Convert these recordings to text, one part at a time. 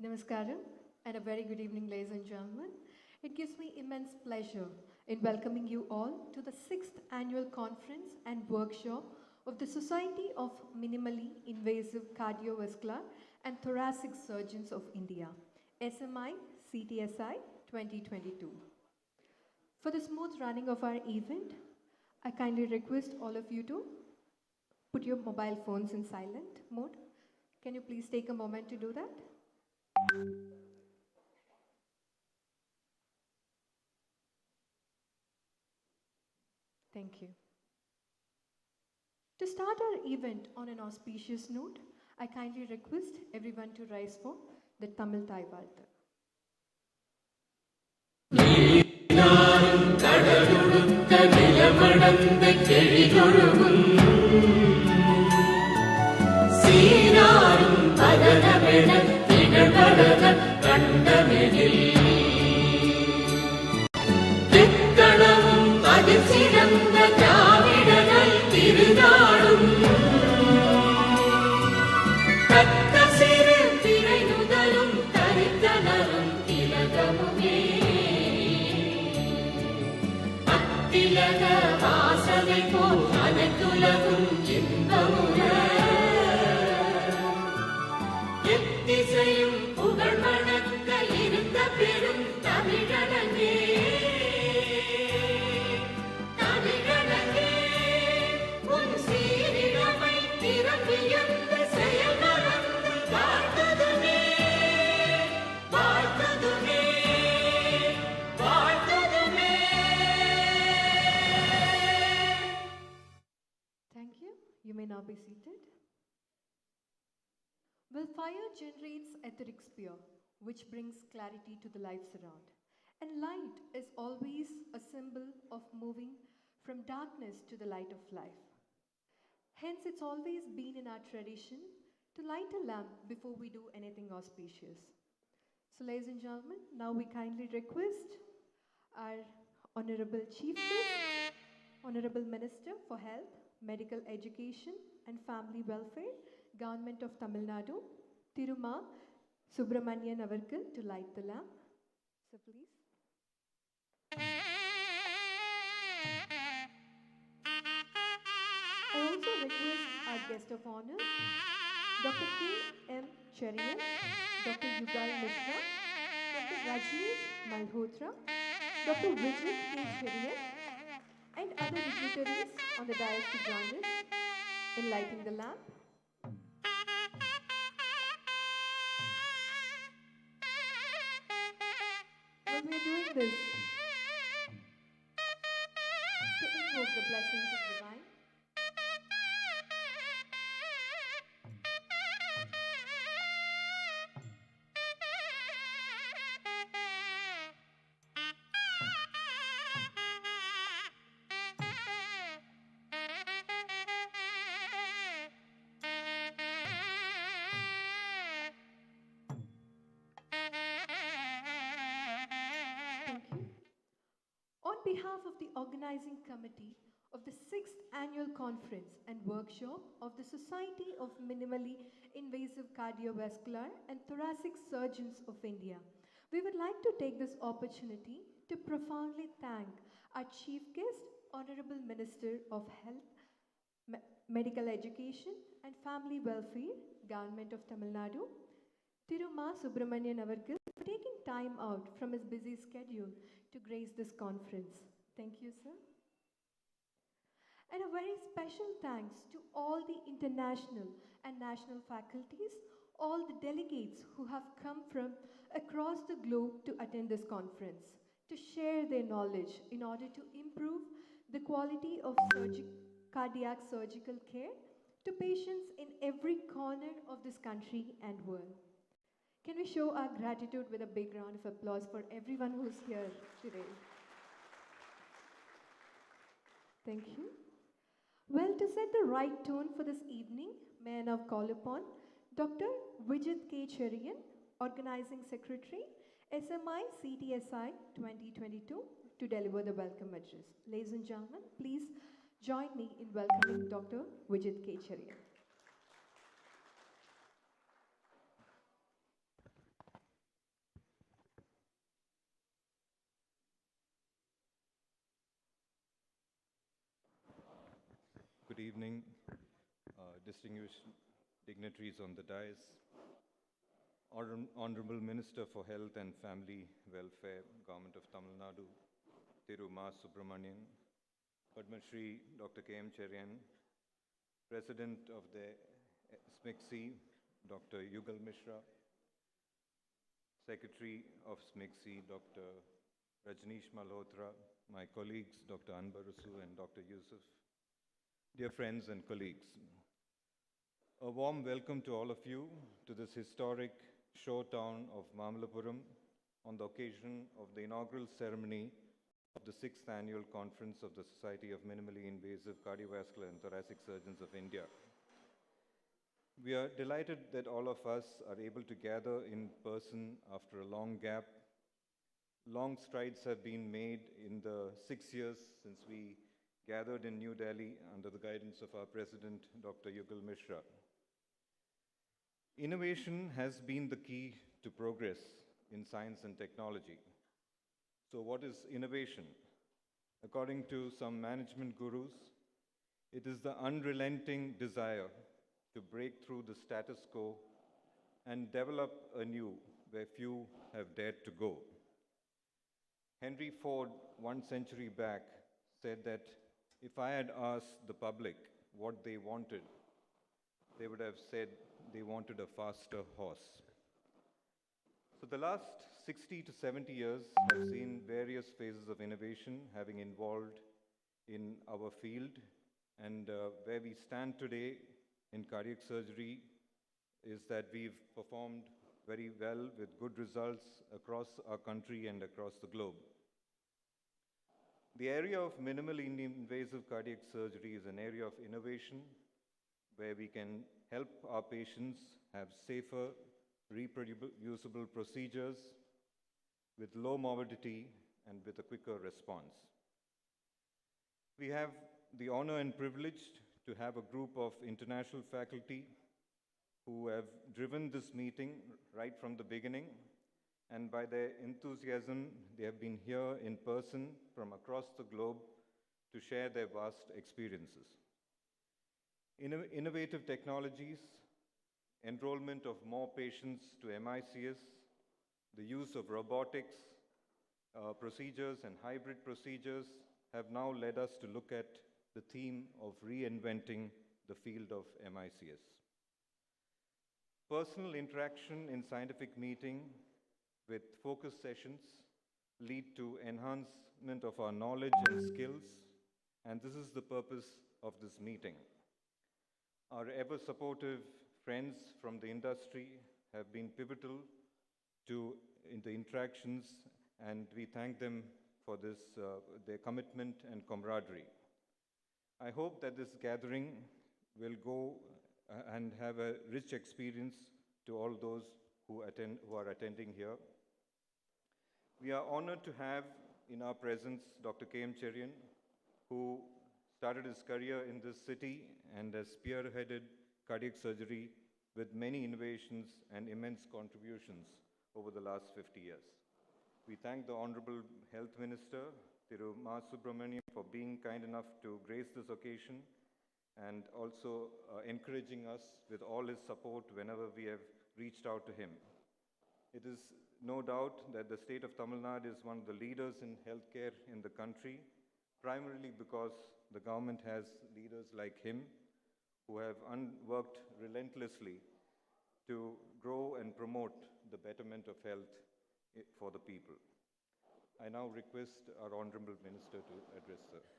Namaskaram and a very good evening, ladies and gentlemen. It gives me immense pleasure in welcoming you all to the 6th annual conference and workshop of the Society of Minimally Invasive Cardiovascular and Thoracic Surgeons of India, SMICTSI 2022. For the smooth running of our event, I kindly request all of you to put your mobile phones in silent mode. Can you please take a moment to do that? Thank you. To start our event on an auspicious note, I kindly request everyone to rise for the Tamil Thai Valthu. You may now be seated. Well, fire generates etheric spear, which brings clarity to the lives around. And light is always a symbol of moving from darkness to the light of life. Hence, it's always been in our tradition to light a lamp before we do anything auspicious. So, ladies and gentlemen, now we kindly request our Honorable Chief Guest, Honorable Minister for Health, Medical Education and Family Welfare, Government of Tamil Nadu, Tiruma Subramanian Avarkal to light the lamp. So please. I also request our guest of honor, Dr. K. M. Cherian, Dr. Yugal Mishra, Dr. Rajneesh Malhotra, Dr. Vijay K. Cherian, and other dignitaries on the dais to join us in lighting the lamp. Well, we are doing this to invoke the blessings of divine. On behalf of the organizing committee of the 6th annual conference and workshop of the Society of Minimally Invasive Cardiovascular and Thoracic Surgeons of India, we would like to take this opportunity to profoundly thank our chief guest, Honorable Minister of Health, Medical Education and Family Welfare, Government of Tamil Nadu, Tiruma Subramanian Avarkal, for taking time out from his busy schedule to grace this conference. Thank you, sir. And a very special thanks to all the international and national faculties, all the delegates who have come from across the globe to attend this conference, to share their knowledge in order to improve the quality of cardiac surgical care to patients in every corner of this country and world. Can we show our gratitude with a big round of applause for everyone who's here today? Thank you. Well, to set the right tone for this evening, may I now call upon Dr. Vijay K. Cherian, Organizing Secretary, SMICTSI 2022, to deliver the welcome address. Ladies and gentlemen, please join me in welcoming Dr. Vijay K. Cherian. Good evening, distinguished dignitaries on the dais, Honorable Minister for Health and Family Welfare, Government of Tamil Nadu, Thiru Ma Subramanian, Padma Shri Dr. K.M. Cherian, President of the SMICTSI, Dr. Yugal Mishra, Secretary of SMICTSI, Dr. Rajneesh Malhotra, my colleagues, Dr. Anbarasu and Dr. Yusuf, dear friends and colleagues. A warm welcome to all of you to this historic shore town of Mamalapuram on the occasion of the inaugural ceremony of the 6th Annual Conference of the Society of Minimally Invasive Cardiovascular and Thoracic Surgeons of India. We are delighted that all of us are able to gather in person after a long gap. Long strides have been made in the 6 years since we gathered in New Delhi under the guidance of our President, Dr. Yugal Mishra. Innovation has been the key to progress in science and technology. So what is innovation? According to some management gurus, it is the unrelenting desire to break through the status quo and develop anew where few have dared to go. Henry Ford, 1 century back, said that if I had asked the public what they wanted, they would have said they wanted a faster horse. So the last 60 to 70 years have seen various phases of innovation having involved in our field, and where we stand today in cardiac surgery is that we've performed very well with good results across our country and across the globe. The area of minimally invasive cardiac surgery is an area of innovation where we can help our patients have safer, reproducible procedures with low morbidity and with a quicker response. We have the honor and privilege to have a group of international faculty who have driven this meeting right from the beginning, and by their enthusiasm, they have been here in person from across the globe to share their vast experiences. Innovative technologies, enrollment of more patients to MICS, the use of robotics, procedures and hybrid procedures have now led us to look at the theme of reinventing the field of MICS. Personal interaction in scientific meeting with focus sessions lead to enhancement of our knowledge and skills, and this is the purpose of this meeting. Our ever-supportive friends from the industry have been pivotal in the interactions, and we thank them for this, their commitment and camaraderie. I hope that this gathering will go and have a rich experience to all those who are attending here. We are honored to have in our presence Dr. K.M. Cherian, who started his career in this city and has spearheaded cardiac surgery with many innovations and immense contributions over the last 50 years. We thank the Honorable Health Minister, Thiru Ma Subramanian, for being kind enough to grace this occasion and also encouraging us with all his support whenever we have reached out to him. It is no doubt that the state of Tamil Nadu is one of the leaders in healthcare in the country, primarily because the government has leaders like him who have worked relentlessly to grow and promote the betterment of health for the people. I now request our Honorable Minister to address the gathering.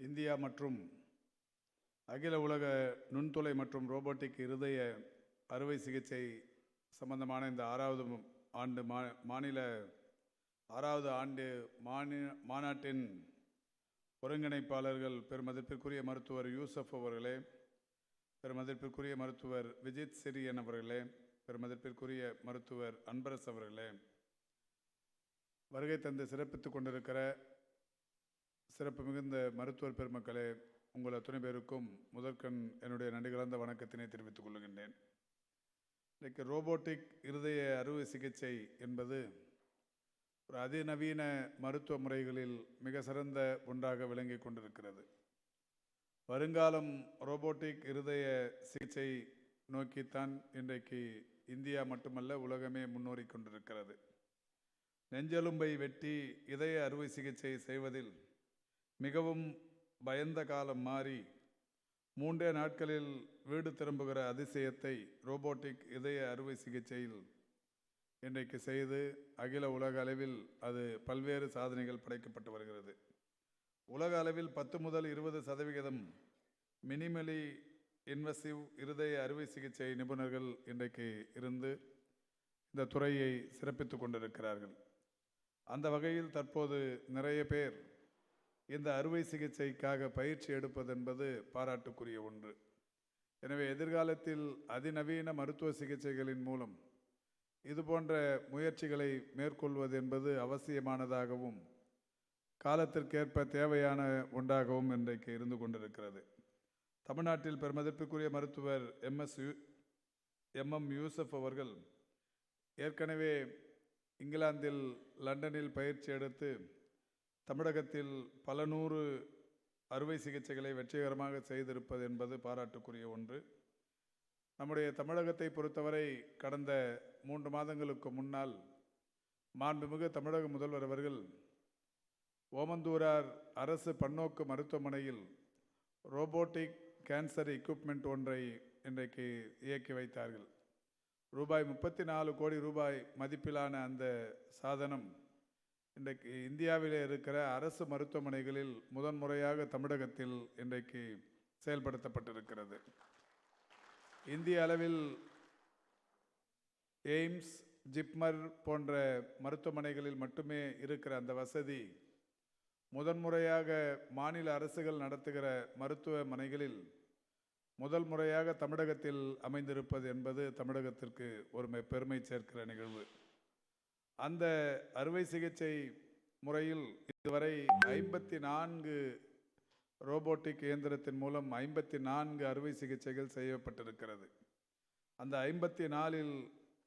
India மற்றும் அகில உலக நுண்துளை மற்றும் robotic இருதய அறுவை சிகிச்சை சம்பந்தமான இந்த ஆறாவது ஆண்டு மாநாட்டின் ஒருங்கிணைப்பாளர்கள் பெருமதிப்பிற்குரிய மருத்துவர் யூசப் அவர்களே, பெருமதிப்பிற்குரிய மருத்துவர் விஜித் சிரியன் அவர்களே, பெருமதிப்பிற்குரிய மருத்துவர் அன்பரஸ் அவர்களே, வருகை தந்து சிறப்பித்துக் கொண்டிருக்கிற சிறப்பு மிகுந்த மருத்துவர் பெருமக்களே, உங்கள் அத்தனை பேருக்கும் முதற்கண் என்னுடைய நன்றி கலந்த வணக்கத்தினை தெரிவித்துக் கொள்கின்றேன். இன்றைக்கு ரோபோட்டிக் இருதய அறுவை சிகிச்சை என்பது ஒரு அதிநவீன மருத்துவ முறைகளில் மிக சிறந்த ஒன்றாக விளங்கி கொண்டிருக்கிறது. வருங்காலம் ரோபோட்டிக் இருதய சிகிச்சை நோக்கித்தான் இன்றைக்கு இந்தியா மட்டுமல்ல உலகமே முன்னோறி கொண்டிருக்கிறது. நெஞ்செலும்பை வெட்டி இதய அறுவை சிகிச்சை செய்வதில் மிகவும் பயந்த காலம் மாறி 3 நாட்களில் வீடு திரும்புகிற அதிசயத்தை ரோபோட்டிக் இதய அறுவை சிகிச்சையில் இன்றைக்கு செய்து அகில உலக அளவில் அது பல்வேறு சாதனைகள் படைக்கப்பட்டு வருகிறது. உலக அளவில் 10 முதல் 20% மினிமலி இன்வெசிவ் இருதய அறுவை சிகிச்சை நிபுணர்கள் இன்றைக்கு இருந்து இந்த துறையை சிறப்பித்து கொண்டிருக்கிறார்கள். அந்த வகையில் தற்போது நிறைய பேர் இந்த அறுவை சிகிச்சைக்காக பயிற்சி எடுப்பது என்பது பாராட்டுக்குரிய ஒன்று. எனவே எதிர்காலத்தில் அதிநவீன மருத்துவ சிகிச்சைகளின் மூலம் இது போன்ற முயற்சிகளை மேற்கொள்வது என்பது அவசியமானதாகவும் காலத்திற்கேற்ப தேவையான ஒன்றாகவும் இன்றைக்கு இருந்து கொண்டிருக்கிறது. தமிழ்நாட்டில் பெருமதிப்பிற்குரிய மருத்துவர் MM யூசப் அவர்கள் ஏற்கனவே இங்கிலாந்தில் லண்டனில் பயிற்சி எடுத்து தமிழகத்தில் பல 100 அறுவை சிகிச்சைகளை வெற்றிகரமாக செய்திருப்பது என்பது பாராட்டுக்குரிய ஒன்று. நம்முடைய தமிழகத்தை பொறுத்தவரை கடந்த 3 மாதங்களுக்கு முன்னால் மாண்புமிகு தமிழக முதல்வர் அவர்கள் ஓமந்தூரார் அரசு பன்னோக்கு மருத்துவமனையில் ரோபோட்டிக் கேன்சர் எக்யூப்மெண்ட் ஒன்றை இன்றைக்கு இயக்கி வைத்தார்கள். ரூபாய் 34 கோடி மதிப்பிலான அந்த சாதனம் இன்றைக்கு இந்தியாவிலே இருக்கிற அரசு மருத்துவமனைகளில் முதன்முறையாக தமிழகத்தில் இன்றைக்கு செயல்படுத்தப்பட்டிருக்கிறது. இந்திய அளவில் எய்ம்ஸ், ஜிப்மர் போன்ற மருத்துவமனைகளில் மட்டுமே இருக்கிற அந்த வசதி முதன்முறையாக மாநில அரசுகள் நடத்துகிற மருத்துவமனைகளில் முதல் முறையாக தமிழகத்தில் அமைந்திருப்பது என்பது தமிழகத்திற்கு ஒரு பெருமை சேர்க்கிற நிகழ்வு. அந்த அறுவை சிகிச்சை முறையில் இதுவரை 54 ரோபோட்டிக் இயந்திரத்தின் மூலம் 54 அறுவை சிகிச்சைகள் செய்யப்பட்டிருக்கிறது. அந்த 54இல்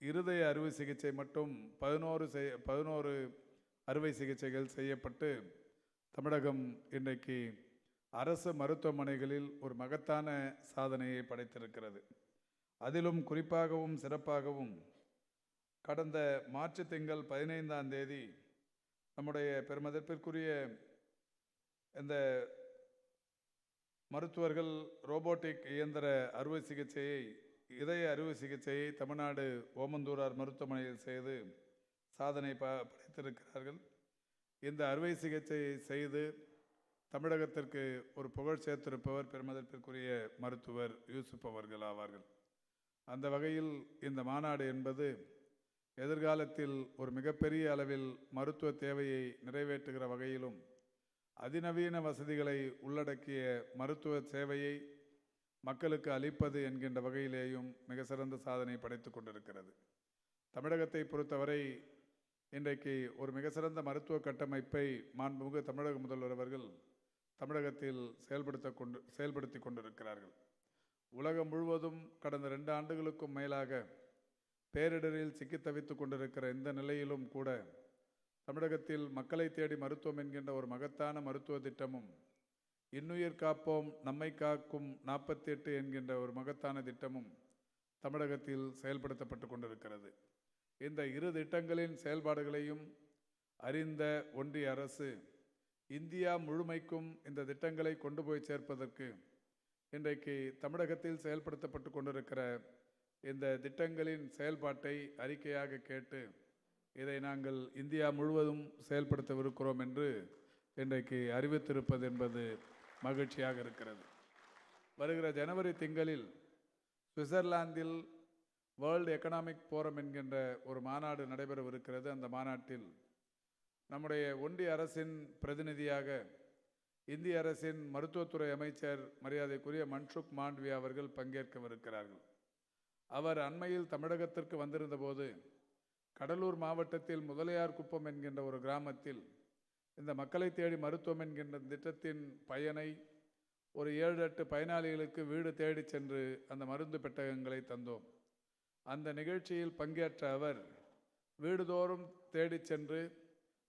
இருதய அறுவை சிகிச்சை மட்டும் 11 அறுவை சிகிச்சைகள் செய்யப்பட்டு தமிழகம் இன்றைக்கு அரசு மருத்துவமனைகளில் ஒரு மகத்தான சாதனையை படைத்திருக்கிறது. அதிலும் குறிப்பாகவும் சிறப்பாகவும் கடந்த மார்ச் திங்கள் 15ஆம் தேதி நம்முடைய பெருமதிப்பிற்குரிய இந்த மருத்துவர்கள் ரோபோட்டிக் இயந்திர அறுவை சிகிச்சையை இதய அறுவை சிகிச்சையை தமிழ்நாடு ஓமந்தூரார் மருத்துவமனையில் செய்து சாதனை படைத்திருக்கிறார்கள். இந்த அறுவை சிகிச்சையை செய்து தமிழகத்திற்கு ஒரு புகழ் சேர்த்திருப்பவர் பெருமதிப்பிற்குரிய மருத்துவர் யூசுப் அவர்கள் ஆவார்கள். அந்த வகையில் இந்த மாநாடு என்பது எதிர்காலத்தில் ஒரு மிகப்பெரிய அளவில் மருத்துவ தேவையை நிறைவேற்றுகிற வகையிலும் அதிநவீன வசதிகளை உள்ளடக்கிய மருத்துவ சேவையை மக்களுக்கு அளிப்பது என்கின்ற வகையிலேயும் மிக சிறந்த சாதனை படைத்து கொண்டிருக்கிறது. தமிழகத்தை பொறுத்தவரை இன்றைக்கு ஒரு மிக சிறந்த மருத்துவ கட்டமைப்பை மாண்புமிகு தமிழக முதல்வர் அவர்கள் தமிழகத்தில் செயல்படுத்தி கொண்டிருக்கிறார்கள். உலகம் முழுவதும் கடந்த 2 ஆண்டுகளுக்கும் மேலாக பேரிடரில் சிக்கி தவித்து கொண்டிருக்கிற இந்த நிலையிலும் கூட தமிழகத்தில் மக்களை தேடி மருத்துவம் என்கின்ற ஒரு மகத்தான மருத்துவ திட்டமும் இன்னுயிர் காப்போம் நம்மை காக்கும் 48 என்கின்ற ஒரு மகத்தான திட்டமும் தமிழகத்தில் செயல்படுத்தப்பட்டு கொண்டிருக்கிறது. இந்த 2 திட்டங்களின் செயல்பாடுகளையும் அறிந்த ஒன்றிய அரசு இந்தியா முழுமைக்கும் இந்த திட்டங்களை கொண்டு போய் சேர்ப்பதற்கு இன்றைக்கு தமிழகத்தில் செயல்படுத்தப்பட்டு கொண்டிருக்கிற இந்த திட்டங்களின் செயல்பாட்டை அறிக்கையாக கேட்டு இதை நாங்கள் இந்தியா முழுவதும் செயல்படுத்தவிருக்கிறோம் என்று இன்றைக்கு அறிவித்திருப்பது என்பது மகிழ்ச்சியாக இருக்கிறது. வருகிற ஜனவரி திங்களில் சுவிட்சர்லாந்தில் வேர்ல்டு எக்கனாமிக் ஃபோரம் என்கின்ற ஒரு மாநாடு நடைபெறவிருக்கிறது. அந்த மாநாட்டில் நம்முடைய ஒன்றிய அரசின் பிரதிநிதியாக இந்திய அரசின் மருத்துவத்துறை அமைச்சர் மரியாதைக்குரிய மன்சுக் மாண்டவியா அவர்கள் பங்கேற்கவிருக்கிறார்கள். அவர் அண்மையில் தமிழகத்திற்கு வந்திருந்த போது கடலூர் மாவட்டத்தில் முதலியார் குப்பம் என்கின்ற ஒரு கிராமத்தில் இந்த மக்களை தேடி மருத்துவம் என்கின்ற திட்டத்தின் பயனை ஒரு 7-8 பயனாளிகளுக்கு வீடு தேடி சென்று அந்த மருந்து பெட்டகங்களை தந்தோம். அந்த நிகழ்ச்சியில் பங்கேற்ற அவர் வீடுதோறும் தேடிச் சென்று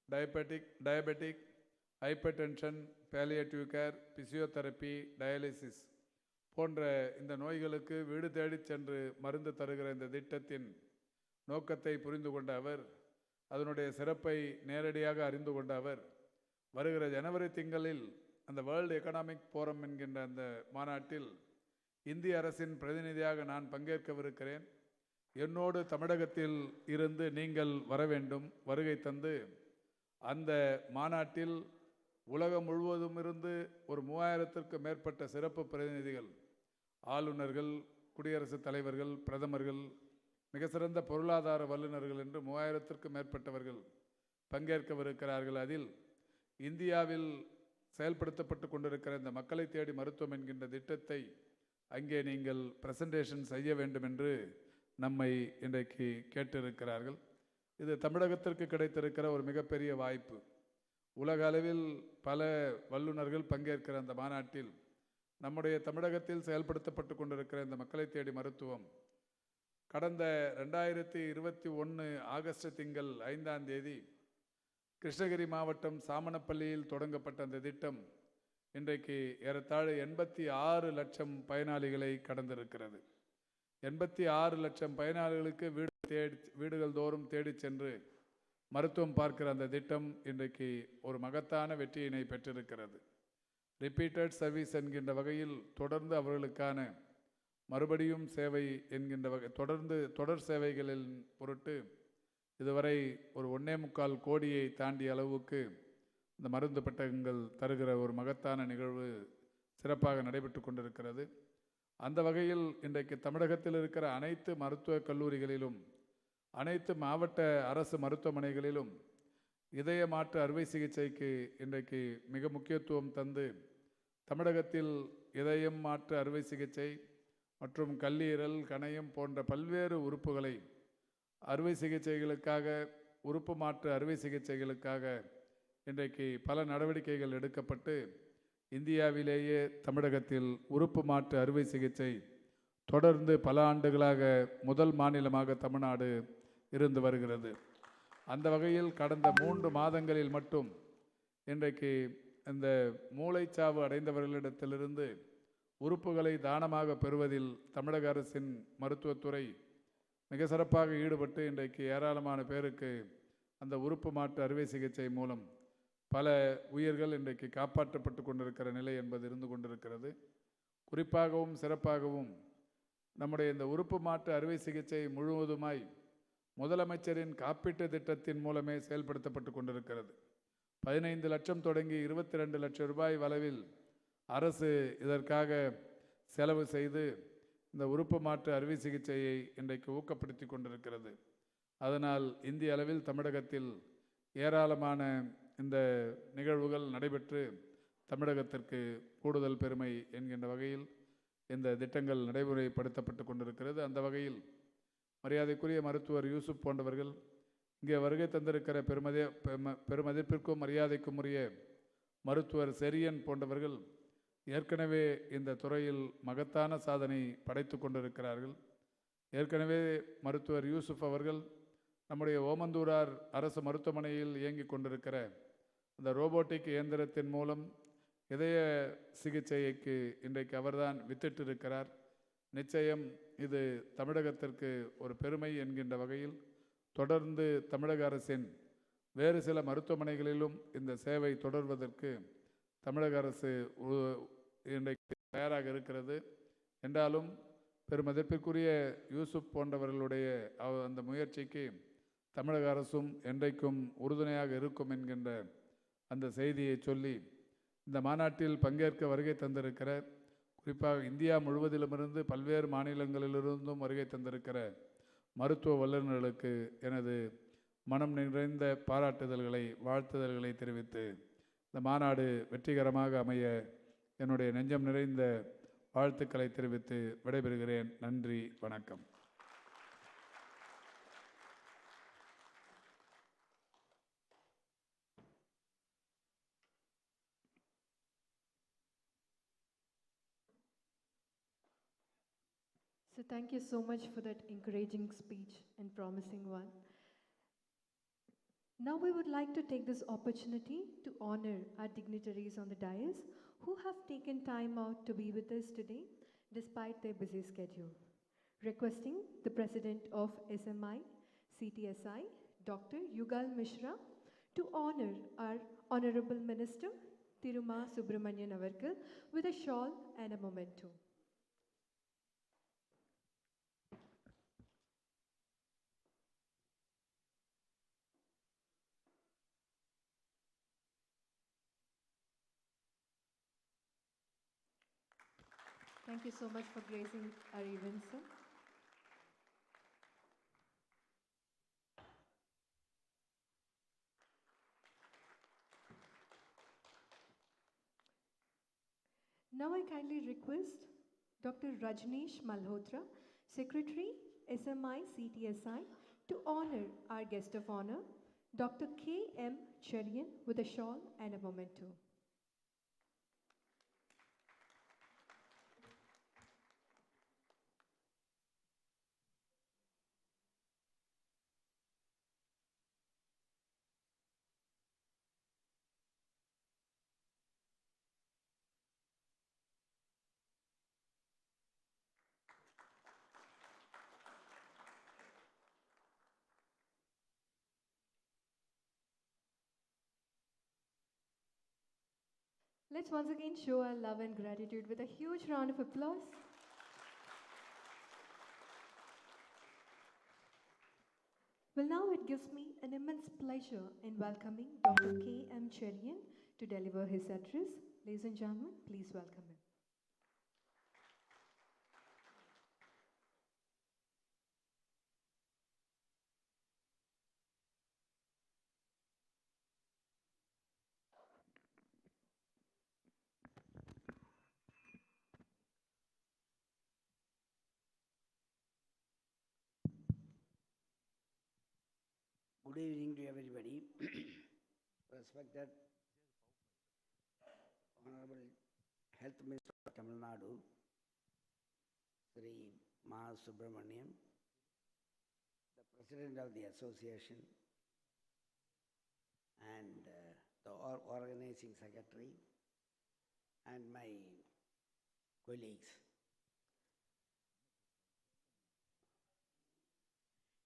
diabetic, hypertension, palliative care, physiotherapy, dialysis போன்ற இந்த நோய்களுக்கு வீடு தேடிச் சென்று மருந்து தருகிற இந்த திட்டத்தின் நோக்கத்தை புரிந்து கொண்ட அவர், அதனுடைய சிறப்பை நேரடியாக அறிந்து கொண்ட அவர், வருகிற ஜனவரி திங்களில் அந்த வேர்ல்டு எக்கனாமிக் ஃபோரம் என்கின்ற அந்த மாநாட்டில் இந்திய அரசின் பிரதிநிதியாக நான் பங்கேற்கவிருக்கிறேன். என்னோடு தமிழகத்தில் இருந்து நீங்கள் வர வேண்டும், வருகை தந்து அந்த மாநாட்டில் உலகம் முழுவதும் இருந்து ஒரு 3000த்திற்கும் மேற்பட்ட சிறப்பு பிரதிநிதிகள், ஆளுநர்கள், குடியரசுத் தலைவர்கள், பிரதமர்கள், மிக சிறந்த பொருளாதார வல்லுநர்கள் என்று 3000த்திற்கும் மேற்பட்டவர்கள் பங்கேற்கவிருக்கிறார்கள். அதில் இந்தியாவில் செயல்படுத்தப்பட்டு கொண்டிருக்கிற இந்த மக்களை தேடி மருத்துவம் என்கின்ற திட்டத்தை அங்கே நீங்கள் பிரசன்டேஷன் செய்ய வேண்டும் என்று நம்மை இன்றைக்கு கேட்டிருக்கிறார்கள். இது தமிழகத்திற்கு கிடைத்திருக்கிற ஒரு மிகப்பெரிய வாய்ப்பு. உலக அளவில் பல வல்லுநர்கள் பங்கேற்கிற அந்த மாநாட்டில் நம்முடைய தமிழகத்தில் செயல்படுத்தப்பட்டு கொண்டிருக்கிற இந்த மக்களை தேடி மருத்துவம் கடந்த 2021 ஆகஸ்ட் திங்கள் 5ஆம் தேதி கிருஷ்ணகிரி மாவட்டம் சாமனப்பள்ளியில் தொடங்கப்பட்ட அந்த திட்டம் இன்றைக்கு ஏறத்தாழ 86 லட்சம் பயனாளிகளை கடந்திருக்கிறது. 86 லட்சம் பயனாளிகளுக்கு வீடுகள் தோறும் தேடி சென்று மருத்துவம் பார்க்கிற அந்த திட்டம் இன்றைக்கு ஒரு மகத்தான வெற்றியினை பெற்றிருக்கிறது. ரிப்பீட்டட் சர்வீஸ் என்கின்ற வகையில் தொடர்ந்து அவர்களுக்கான மறுபடியும் சேவை என்கின்ற வகை தொடர் சேவைகளின் பொருட்டு இதுவரை ஒரு 1.25 கோடியை தாண்டிய அளவுக்கு இந்த மருந்து பெட்டகங்கள் தருகிற ஒரு மகத்தான நிகழ்வு சிறப்பாக நடைபெற்று கொண்டிருக்கிறது. அந்த வகையில் இன்றைக்கு தமிழகத்தில் இருக்கிற அனைத்து மருத்துவக் கல்லூரிகளிலும், அனைத்து மாவட்ட அரசு மருத்துவமனைகளிலும் இதய மாற்று அறுவை சிகிச்சைக்கு இன்றைக்கு மிக முக்கியத்துவம் தந்து தமிழகத்தில் இதயம் மாற்று அறுவை சிகிச்சை மற்றும் கல்லீரல், கணையம் போன்ற பல்வேறு உறுப்புகளை அறுவை சிகிச்சைகளுக்காக, உறுப்பு மாற்று அறுவை சிகிச்சைகளுக்காக இன்றைக்கு பல நடவடிக்கைகள் எடுக்கப்பட்டு இந்தியாவிலேயே தமிழகத்தில் உறுப்பு மாற்று அறுவை சிகிச்சை தொடர்ந்து பல ஆண்டுகளாக முதல் மாநிலமாக தமிழ்நாடு இருந்து வருகிறது. அந்த வகையில் கடந்த 3 மாதங்களில் மட்டும் இன்றைக்கு இந்த மூளைச்சாவு அடைந்தவர்களிடத்திலிருந்து உறுப்புகளை தானமாக பெறுவதில் தமிழக அரசின் மருத்துவத்துறை மிக சிறப்பாக ஈடுபட்டு இன்றைக்கு ஏராளமான பேருக்கு அந்த உறுப்பு மாற்று அறுவை சிகிச்சை மூலம் பல உயிர்கள் இன்றைக்கு காப்பாற்றப்பட்டு கொண்டிருக்கிற நிலை என்பது இருந்து கொண்டிருக்கிறது. குறிப்பாகவும் சிறப்பாகவும் நம்முடைய இந்த உறுப்பு மாற்று அறுவை சிகிச்சை முழுவதுமாய் முதலமைச்சரின் காப்பீட்டு திட்டத்தின் மூலமே செயல்படுத்தப்பட்டு கொண்டிருக்கிறது. 15 லட்சம் தொடங்கி 22 லட்சம் ரூபாய் அளவில் அரசு இதற்காக செலவு செய்து இந்த உறுப்பு மாற்று அறுவை சிகிச்சையை இன்றைக்கு ஊக்கப்படுத்தி கொண்டிருக்கிறது. அதனால் இந்திய அளவில் தமிழகத்தில் ஏராளமான இந்த நிகழ்வுகள் நடைபெற்று தமிழகத்திற்கு கூடுதல் பெருமை என்கின்ற வகையில் இந்த திட்டங்கள் நடைமுறைப்படுத்தப்பட்டு கொண்டிருக்கிறது. அந்த வகையில் மரியாதைக்குரிய மருத்துவர் யூசுப் போன்றவர்கள், இங்கே வருகை தந்திருக்கிற பெருமதிப்பிற்கும் மரியாதைக்கும் உரிய மருத்துவர் செரியன் போன்றவர்கள் ஏற்கனவே இந்த துறையில் மகத்தான சாதனை படைத்து கொண்டிருக்கிறார்கள். ஏற்கனவே மருத்துவர் யூசுப் அவர்கள் நம்முடைய ஓமந்தூரார் அரசு மருத்துவமனையில் இயங்கி கொண்டிருக்கிற இந்த ரோபோட்டிக் இயந்திரத்தின் மூலம் இதய சிகிச்சைக்கு இன்றைக்கு அவர்தான் வித்திட்டிருக்கிறார். நிச்சயம் இது தமிழகத்திற்கு ஒரு பெருமை என்கின்ற வகையில் தொடர்ந்து தமிழக அரசின் வேறு சில மருத்துவமனைகளிலும் இந்த சேவை தொடர்வதற்கு தமிழக அரசு இன்றைக்கு தயாராக இருக்கிறது. என்றாலும் பெருமதிப்பிற்குரிய யூசுப் போன்றவர்களுடைய அந்த முயற்சிக்கு தமிழக அரசும் என்றைக்கும் உறுதுணையாக இருக்கும் என்கின்ற அந்த செய்தியை சொல்லி இந்த மாநாட்டில் பங்கேற்க வருகை தந்திருக்கிற, குறிப்பாக இந்தியா முழுவதிலுமிருந்து பல்வேறு மாநிலங்களிலிருந்தும் வருகை தந்திருக்கிற மருத்துவ வல்லுநர்களுக்கு எனது மனம் நிறைந்த பாராட்டுதல்களை, வாழ்த்துதல்களை தெரிவித்து இந்த மாநாடு வெற்றிகரமாக அமைய என்னுடைய நெஞ்சம் நிறைந்த வாழ்த்துக்களை தெரிவித்து விடைபெறுகிறேன். நன்றி, வணக்கம். So thank you so much for that encouraging speech and promising one. Now we would like to take this opportunity to honor our dignitaries on the dais who have taken time out to be with us today despite their busy schedule. Requesting the President of SMICTSI, Dr. Yugal Mishra, to honor our Honorable Minister, Tiruma Subramanian Avarkal, with a shawl and a memento. Thank you so much for gracing our event, sir. Now I kindly request Dr. Rajneesh Malhotra, Secretary, SMICTSI, to honor our guest of honor, Dr. K.M. Cherian, with a shawl and a memento. Let's once again show our love and gratitude with a huge round of applause. Well, now it gives me an immense pleasure in welcoming Dr. K.M. Cherian to deliver his address. Ladies and gentlemen, please welcome him. Good evening to everybody. Respected Honorable Health Minister of Tamil Nadu, Sri Ma Subramaniam, the President of the Association, and the Organizing Secretary, and my colleagues.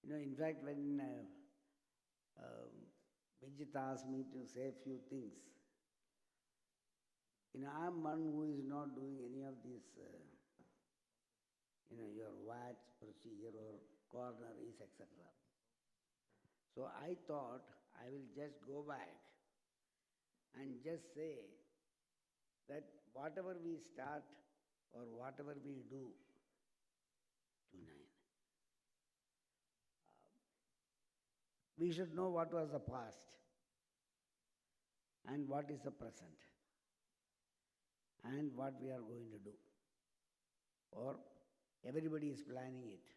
In fact, when Vijit asked me to say a few things, I'm one who is not doing any of these, your watch procedure or coronaries, etc. So I thought I will just go back and just say that whatever we start or whatever we do tonight, we should know what was the past and what is the present and what we are going to do, or everybody is planning it.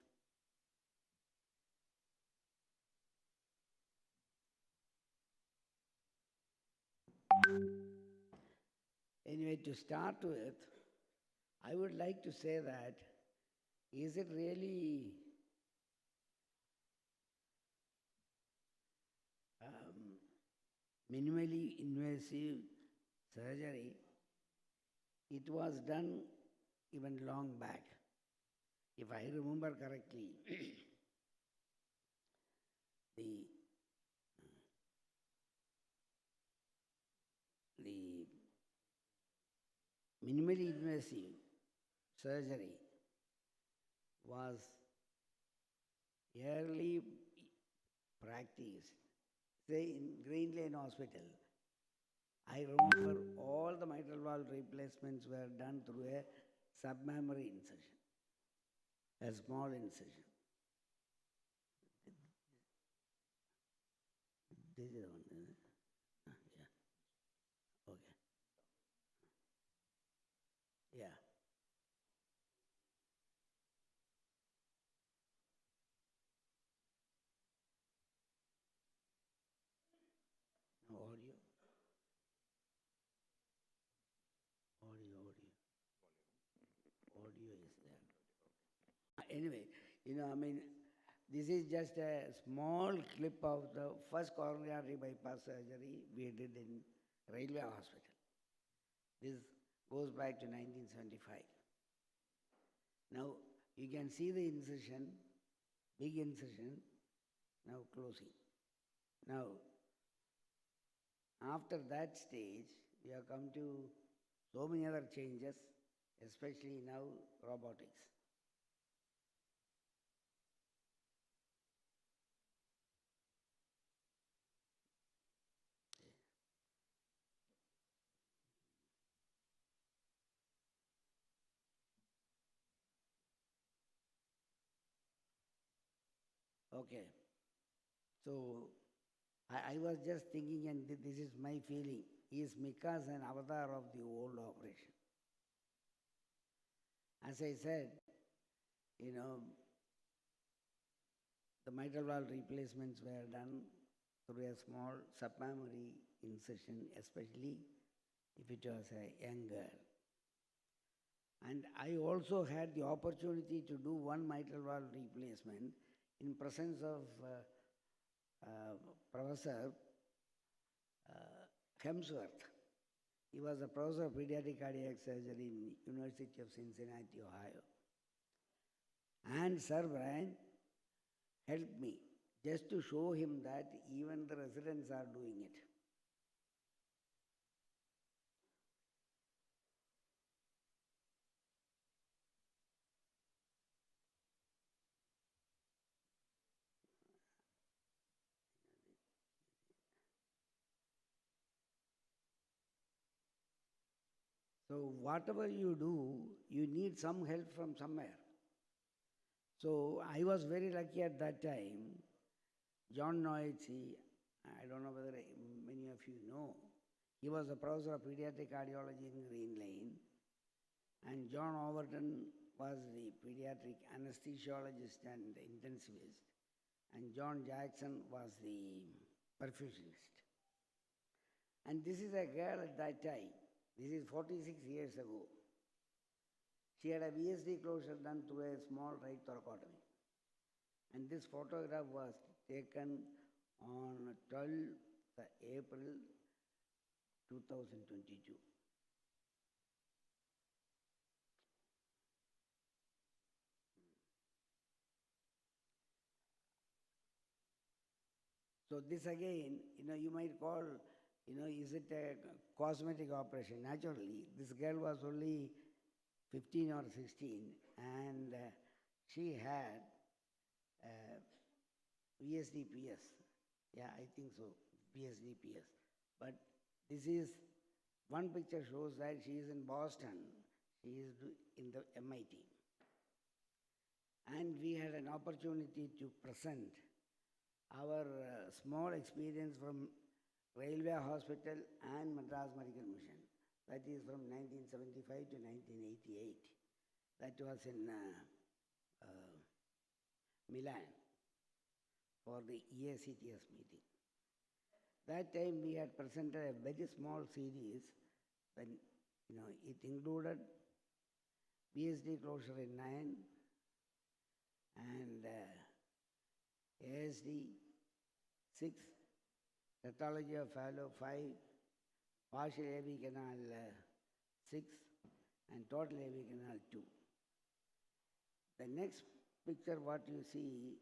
Anyway, to start with, I would like to say that, is it really minimally invasive surgery? It was done even long back. If I remember correctly, the minimally invasive surgery was early practiced, say in Green Lane Hospital. I remember all the mitral valve replacements were done through a submammary incision, a small incision. This is the one, isn't it? Yeah. Okay. Yeah. No audio. Audio is there. Anyway, this is just a small clip of the first coronary artery bypass surgery we did in Railway Hospital. This goes back to 1975. Now, you can see the incision, big incision, now closing. Now, after that stage, we have come to so many other changes, especially now robotics. Okay. So, I was just thinking, and this is my feeling, is Mika's an avatar of the old operation. As I said, the mitral valve replacements were done through a small submammary incision, especially if it was a young girl. And I also had the opportunity to do one mitral valve replacement in presence of Professor Hemsworth. He was a professor of pediatric cardiac surgery in University of Cincinnati, Ohio. And Sir Brian helped me just to show him that even the residents are doing it. So whatever you do, you need some help from somewhere. So I was very lucky at that time. John Noetzi, I don't know whether many of you know, he was a professor of pediatric cardiology in Green Lane, and John Overton was the pediatric anesthesiologist and intensivist, and John Jackson was the perfusionist. And this is a girl at that time. This is 46 years ago. She had a VSD closure done through a small right thoracotomy. And this photograph was taken on 12th April 2022. So this again, you might call, is it a cosmetic operation? Naturally, this girl was only 15 or 16, and she had VSDPS. Yeah, I think so, VSDPS. But this is, one picture shows that she is in Boston. She is in the MIT. And we had an opportunity to present our small experience from Railway Hospital and Madras Medical Mission. That is from 1975 to 1988. That was in Milan for the EACTS meeting. That time we had presented a very small series, and it included PSD closure in 9 and ASD 6, pathology of fallow 5, partial AV canal 6, and total AV canal 2. The next picture, what you see,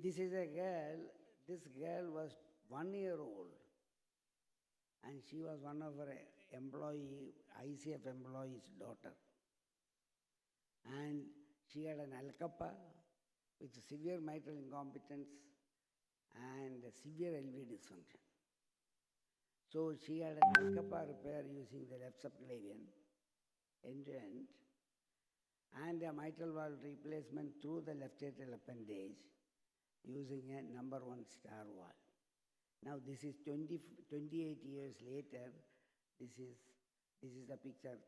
this is a girl. This girl was 1 year old, and she was one of her ICF employee's daughter. And she had an Al-Kappa with severe mitral incompetence and severe LV dysfunction. So she had an Al-Kappa repair using the left subclavian end-to-end and a mitral valve replacement through the left atrial appendage using a number 1 star valve. Now this is 28 years later. This is the picture,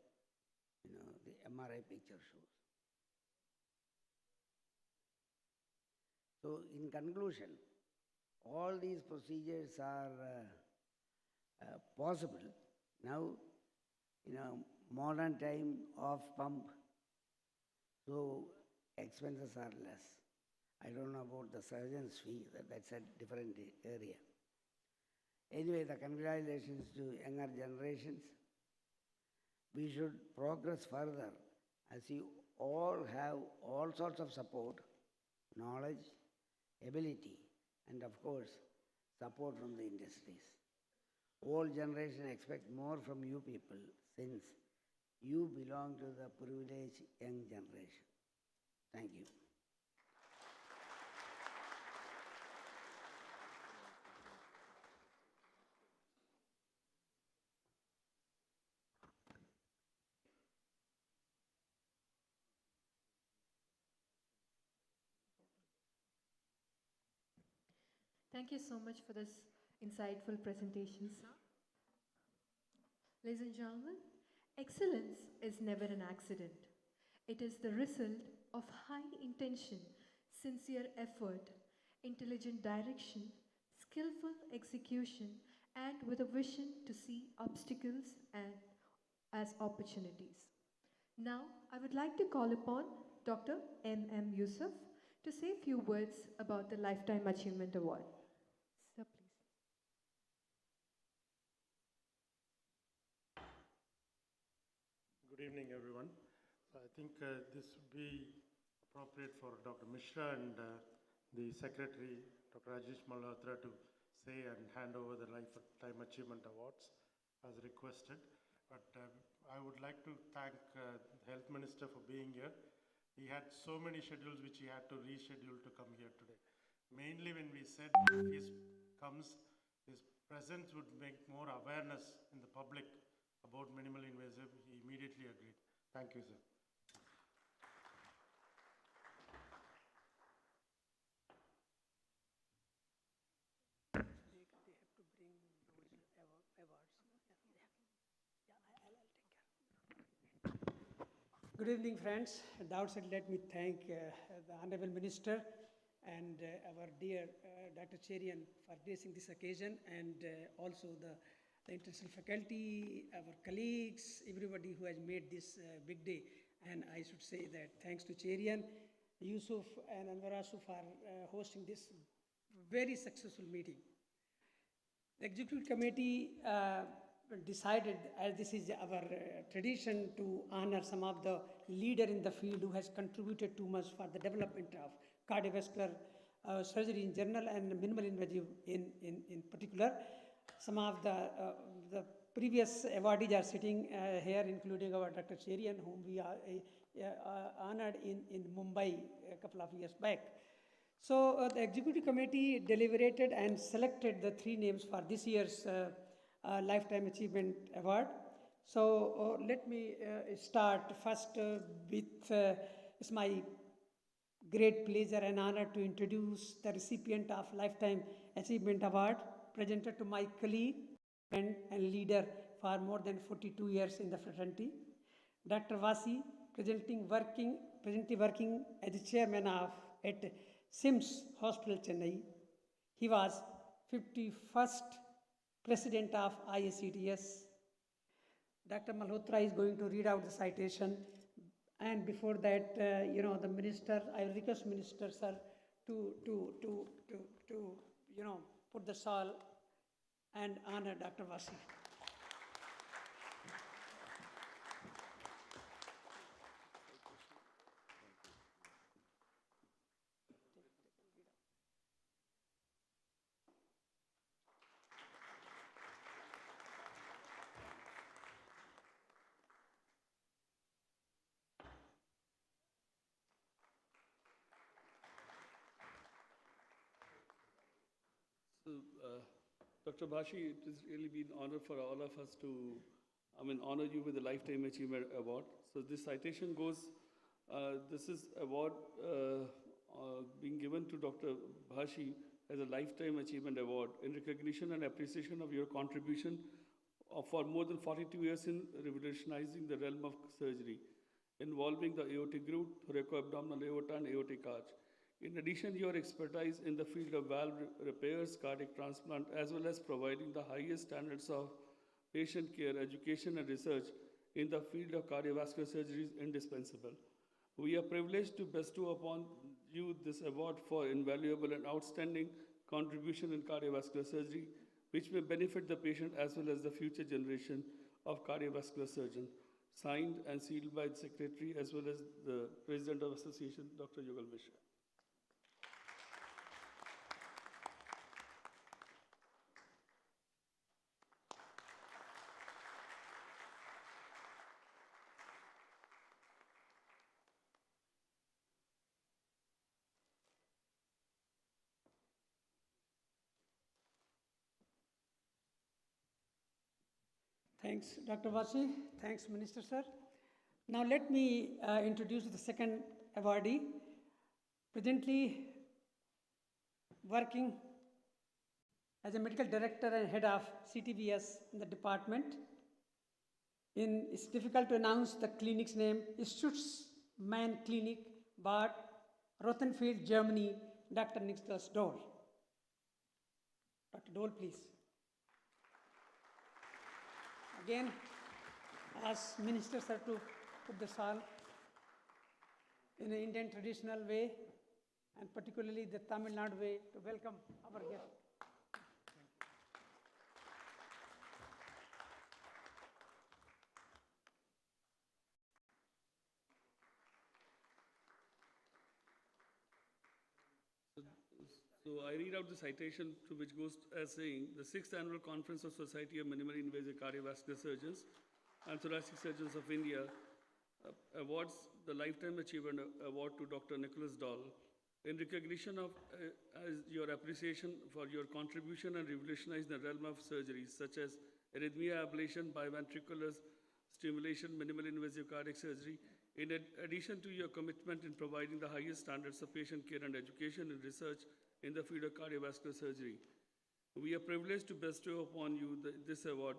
the MRI picture shows. So in conclusion, all these procedures are possible. Now, modern time off pump, so expenses are less. I don't know about the surgeon's fee, that's a different area. Anyway, the congratulations to younger generations. We should progress further as you all have all sorts of support, knowledge, ability, and of course, support from the industries. All generation expect more from you people since you belong to the privileged young generation. Thank you. Thank you so much for this insightful presentation, sir. Ladies and gentlemen, excellence is never an accident. It is the result of high intention, sincere effort, intelligent direction, skillful execution, and with a vision to see obstacles and as opportunities. Now, I would like to call upon Dr. M. Yusuf to say a few words about the Lifetime Achievement Award. Sir, please. Good evening, everyone. So I think this would be appropriate for Dr. Mishra and the Secretary, Dr. Rajesh Malhotra, to say and hand over the Lifetime Achievement Awards as requested. But I would like to thank the Health Minister for being here. He had so many schedules which he had to reschedule to come here today. Mainly when we said if he comes, his presence would make more awareness in the public about minimal invasive, he immediately agreed. Thank you, sir. They have to bring those awards. I'll take care. Good evening, friends. At the outset, let me thank the Honorable Minister and our dear Dr. Cherian for gracing this occasion, and also the international faculty, our colleagues, everybody who has made this big day. And I should say that thanks to Cherian, Yusuf, and Anwarasu for hosting this very successful meeting. The Executive Committee decided, as this is our tradition, to honor some of the leader in the field who has contributed too much for the development of cardiovascular surgery in general and minimal invasive in particular. Some of the previous awardees are sitting here, including our Dr. Cherian, whom we are honored in Mumbai a couple of years back. So the Executive Committee deliberated and selected the 3 names for this year's Lifetime Achievement Award. So let me start first with, it's my great pleasure and honor to introduce the recipient of Lifetime Achievement Award, presented to my colleague, friend and leader for more than 42 years in the fraternity, Dr. Vasi, presently working as the chairman at SIMS Hospital, Chennai. He was 51st president of IACTS. Dr. Malhotra is going to read out the citation. And before that, the minister, I request Minister, sir, to put the shawl and honor Dr. Vasi. So, Dr. Bhashi, it has really been an honor for all of us to, honor you with the Lifetime Achievement Award. So this citation goes, this is award being given to Dr. Bhashi as a Lifetime Achievement Award in recognition and appreciation of your contribution for more than 42 years in revolutionizing the realm of surgery, involving the aortic root, thoracoabdominal aorta, and aortic arch, In addition, your expertise in the field of valve repairs, cardiac transplant, as well as providing the highest standards of patient care, education, and research in the field of cardiovascular surgery is indispensable. We are privileged to bestow upon you this award for invaluable and outstanding contribution in cardiovascular surgery, which may benefit the patient as well as the future generation of cardiovascular surgeons. Signed and sealed by the Secretary as well as the President of Association, Dr. Yugal Mishra. Thanks, Dr. Vasi. Thanks, Minister, sir. Now let me introduce the second awardee, presently working as a medical director and head of CTVS in the department. It's difficult to announce the clinic's name, Schutzmann Clinic, Bad Rothenfeld, Germany, Dr. Nicholas Doll. Dr. Doll, please. Again, ask Minister sir to put the shawl in an Indian traditional way, and particularly the Tamil Nadu way, to welcome our guest. So I read out the citation to which goes as saying, the 6th Annual Conference of Society of Minimally Invasive Cardiovascular Surgeons and Thoracic Surgeons of India awards the Lifetime Achievement Award to Dr. Nicholas Doll in recognition of your appreciation for your contribution and revolutionizing the realm of surgeries such as arrhythmia ablation, biventricular stimulation, minimally invasive cardiac surgery, in addition to your commitment in providing the highest standards of patient care and education and research in the field of cardiovascular surgery. We are privileged to bestow upon you this award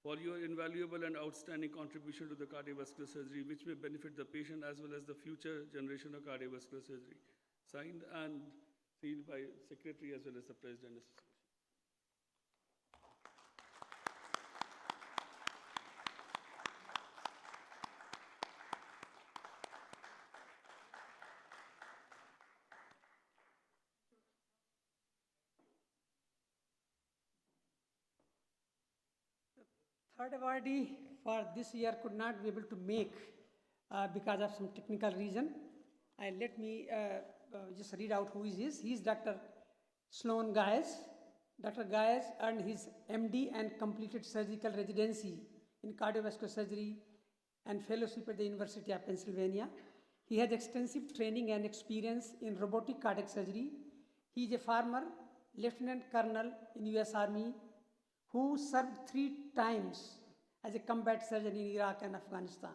for your invaluable and outstanding contribution to the cardiovascular surgery, which may benefit the patient as well as the future generation of cardiovascular surgery. Signed and sealed by Secretary as well as the President. Third awardee for this year could not be able to make because of some technical reason. Let me just read out who he is. He is Dr. Sloan Gaius. Dr. Gaius earned his MD and completed surgical residency in cardiovascular surgery and fellowship at the University of Pennsylvania. He has extensive training and experience in robotic cardiac surgery. He is a former Lieutenant Colonel in US Army who served 3 times as a combat surgeon in Iraq and Afghanistan.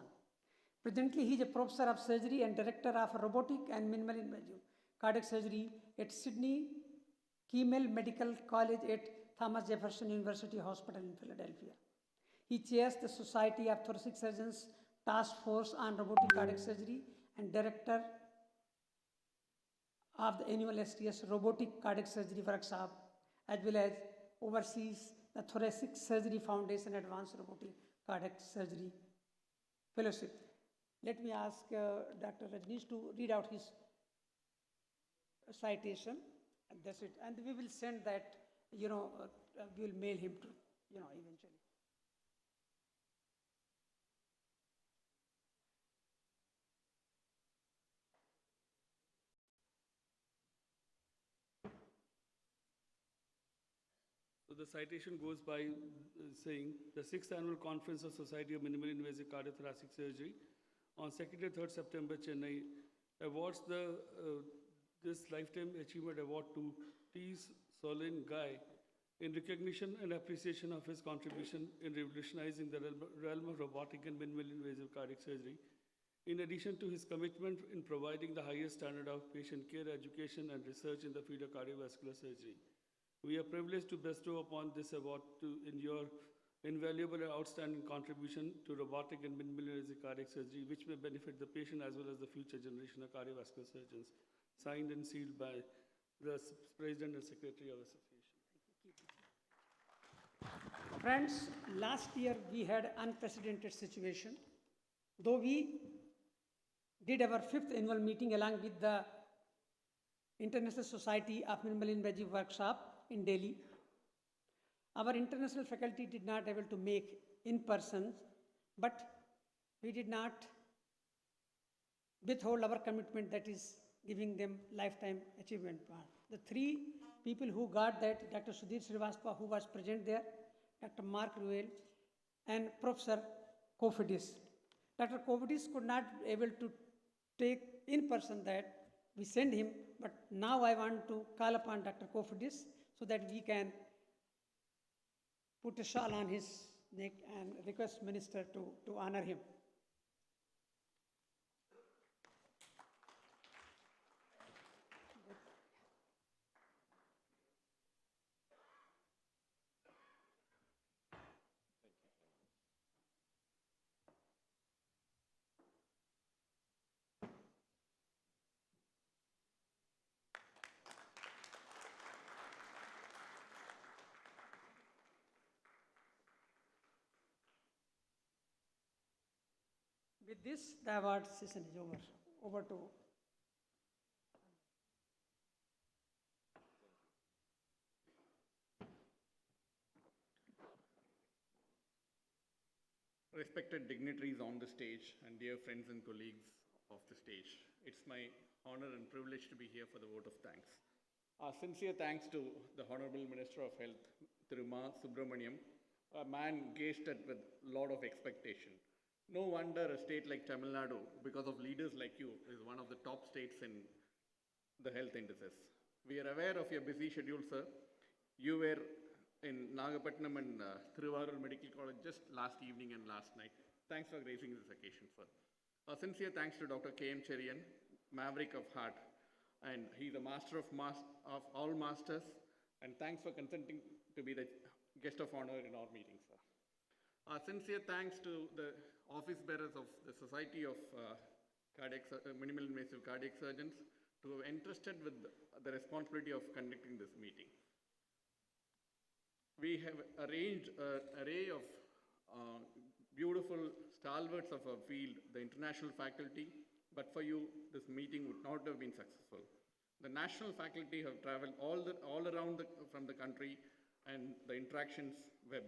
Presently, he is a professor of surgery and director of robotic and minimally invasive cardiac surgery at Sydney Kimmel Medical College at Thomas Jefferson University Hospital in Philadelphia. He chairs the Society of Thoracic Surgeons Task Force on Robotic Cardiac Surgery and director of the annual STS Robotic Cardiac Surgery Workshop, as well as oversees the Thoracic Surgery Foundation Advanced Robotic Cardiac Surgery Fellowship. Let me ask Dr. Rajneesh to read out his citation, and that's it. And we will send that, we will mail him to, eventually. So the citation goes by saying, the 6th Annual Conference of Society of Minimally Invasive Cardiothoracic Surgery on 2nd and 3rd September, Chennai, awards this Lifetime Achievement Award to T. Sloan Gaius in recognition and appreciation of his contribution in revolutionizing the realm of robotic and minimally invasive cardiac surgery, in addition to his commitment in providing the highest standard of patient care, education, and research in the field of cardiovascular surgery. We are privileged to bestow upon this award in your invaluable and outstanding contribution to robotic and minimally invasive cardiac surgery, which may benefit the patient as well as the future generation of cardiovascular surgeons. signed and sealed by the President and Secretary of the Association. Friends, last year we had unprecedented situation. Though we did our 5th annual meeting along with the International Society of Minimally Invasive Workshop in Delhi, our international faculty did not able to make in person, but we did not withhold our commitment, that is giving them lifetime achievement award. The 3 people who got that, Dr. Sudhir Srivastava, who was present there, Dr. Mark Ruel, and Professor Kofidis. Dr. Kofidis could not be able to take in person that, we send him, but now I want to call upon Dr. Kofidis so that we can put a shawl on his neck and request Minister to honor him. With this, the award session is over. Over to respected dignitaries on the stage and dear friends and colleagues of the stage. It's my honor and privilege to be here for the vote of thanks. Our sincere thanks to the Honorable Minister of Health, Thiruma Subramaniam, a man gazed at with a lot of expectation. No wonder a state like Tamil Nadu, because of leaders like you, is one of the top states in the health indices. We are aware of your busy schedule, sir. You were in Nagapattinam and Thiruvarur Medical College just last evening and last night. Thanks for gracing this occasion, sir. A sincere thanks to Dr. K.M. Cherian, maverick of heart, and he's a master of all masters, and thanks for consenting to be the guest of honor in our meeting, sir. Our sincere thanks to the office bearers of the Society of Minimal Invasive Cardiac Surgeons to have entrusted with the responsibility of conducting this meeting. We have arranged an array of beautiful stalwarts of our field, the international faculty, but for you, this meeting would not have been successful. The national faculty have traveled all around from the country, and the interactions were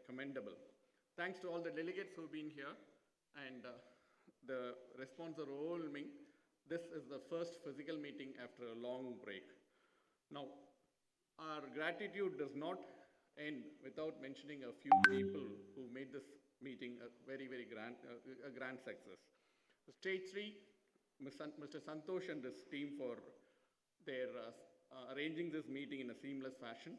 commendable. Thanks to all the delegates who have been here, and the response are overwhelming. This is the first physical meeting after a long break. Now, our gratitude does not end without mentioning a few people who made this meeting a very, very grand success. Stage 3, Mr. Santosh and his team for their arranging this meeting in a seamless fashion.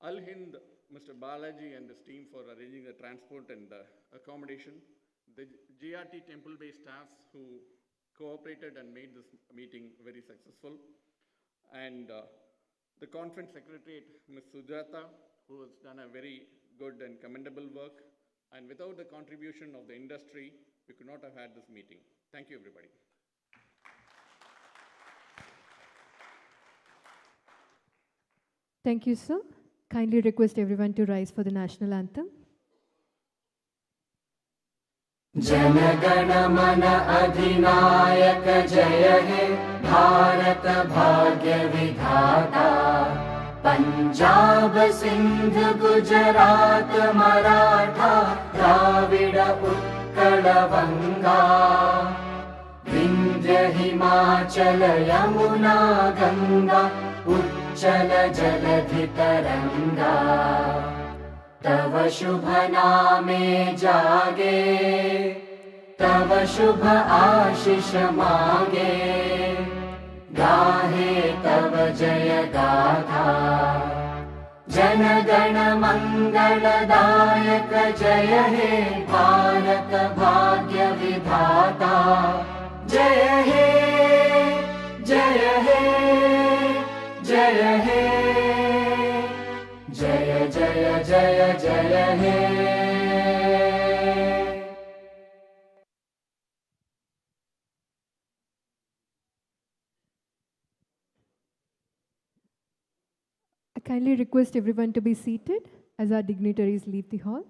Al Hind, Mr. Balaji and his team for arranging the transport and accommodation. The GRT temple-based staffs who cooperated and made this meeting very successful. And the conference secretariat, Ms. Sujata, who has done a very good and commendable work. And without the contribution of the industry, we could not have had this meeting. Thank you, everybody. Thank you, sir. Kindly request everyone to rise for the national anthem. जनगण मन अधिनायक जय हे भारत भाग्य विधाता पंजाब सिंध गुजरात मराठा द्राविड उत्कल बंगा विंध्य हिमाचल यमुना गंगा उच्चल जलधि तरंगा तव शुभ नामे जागे तव शुभ आशीष मागे गाहे तव जय गाथा जन गण मंगलदायक जय हे भारत भाग्य विधाता जय हे जय हे जय हे जय जय जय जय हे। kindly request everyone to be seated as our dignitaries leave the hall.